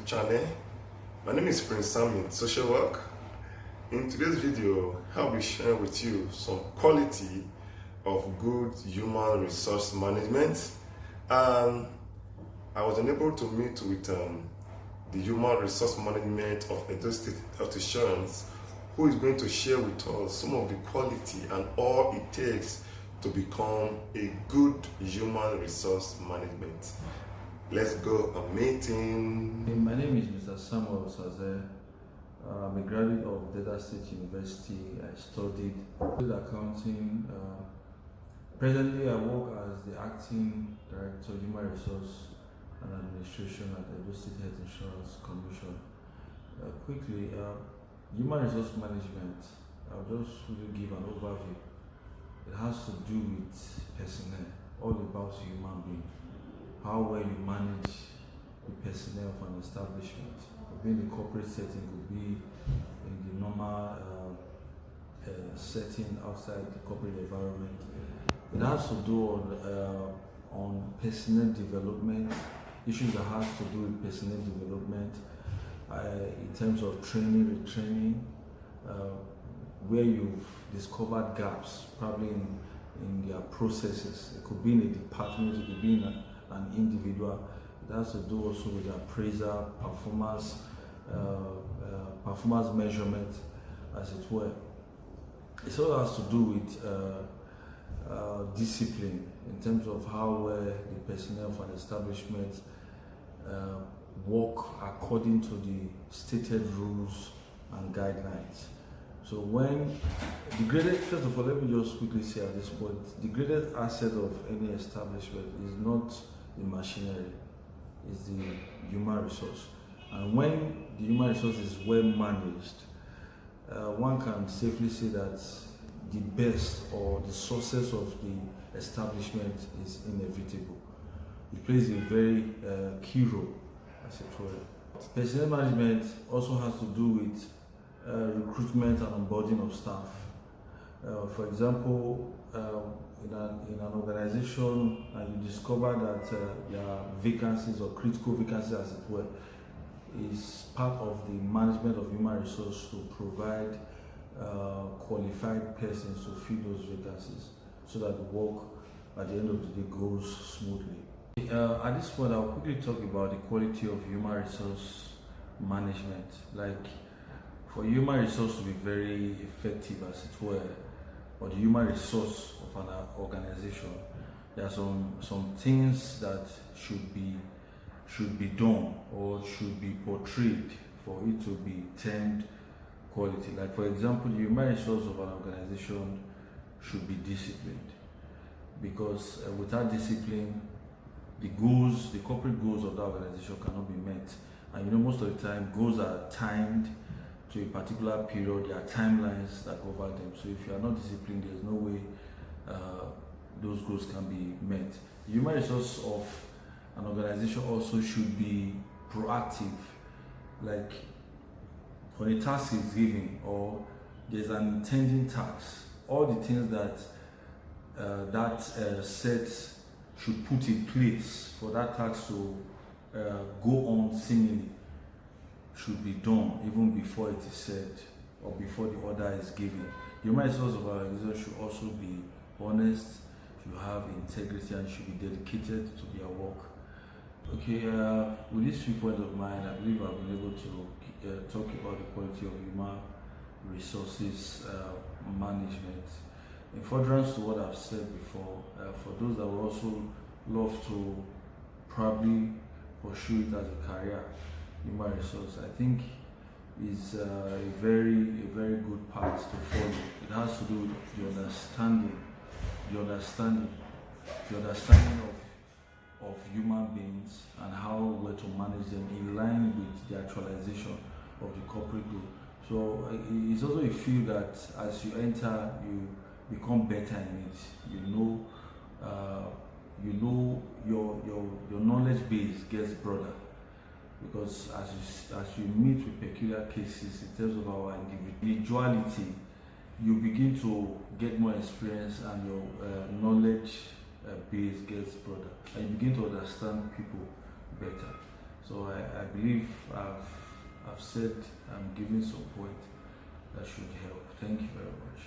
channel. My name is Prince Sammy, social work. In today's video, I'll be sharing with you some quality of good human resource management. And I was unable to meet with the human resource management of Edo State Health Insurance, who is going to share with us some of the quality and all it takes to become a good human resource management. Let's go a meeting. My name is Mr. Sammy Osazee. I'm a graduate of Delta State University. I studied accounting. Presently, I work as the acting director of human resource and administration at the Edo State Health Insurance Commission. Quickly, human resource management. I'll just really give an overview. It has to do with personnel, all about human being. How well you manage the personnel of an establishment. Could be in the corporate setting, could be in the normal setting outside the corporate environment. It has to do on personnel development, issues that has to do with personnel development in terms of training, retraining, where you've discovered gaps, probably in their processes. It could be in a department, it could be in an individual. It has to do also with appraisal, performance measurement, as it were. It also has to do with discipline in terms of how well the personnel of an establishment work according to the stated rules and guidelines. So first of all, let me just quickly say at this point, the greatest asset of any establishment is not the machinery, it's the human resource. And when the human resource is well managed, one can safely say that the best or the success of the establishment is inevitable. It plays a very key role, as it were. Personnel management also has to do with recruitment and onboarding of staff. For example, in an organization, and you discover that there are vacancies or critical vacancies, as it were, is part of the management of human resource to provide qualified persons to fill those vacancies so that the work at the end of the day goes smoothly. At this point, I'll quickly talk about the quality of human resource management. Like, for human resource to be very effective, as it were, or the human resource of an organization, there are some things that should be done or should be portrayed for it to be termed quality. Like, for example, the human resource of an organization should be disciplined, because without discipline, the corporate goals of the organization cannot be met. And most of the time, goals are timed to a particular period. There are timelines that cover them. So if you are not disciplined, there's no way those goals can be met. The human resource of an organization also should be proactive. Like, when a task is given or there's an intending task, all the things that set should put in place for that task to go on seamlessly should be done even before it is said or before the order is given. The human resource of our organization should also be honest, should have integrity, and should be dedicated to their work. Okay, with these 3 points of mine, I believe I've been able to talk about the quality of human resources management. In furtherance to what I've said before, for those that would also love to probably pursue it as a career, human resource, I think, is a very good path to follow. It has to do with the understanding of human beings and how we're to manage them in line with the actualization of the corporate goal. So it's also a field that as you enter, you become better in it. Your knowledge base gets broader, because as you meet with peculiar cases in terms of our individuality, you begin to get more experience and your knowledge base gets broader, and you begin to understand people better. So I believe I've said I'm giving support that should help. Thank you very much.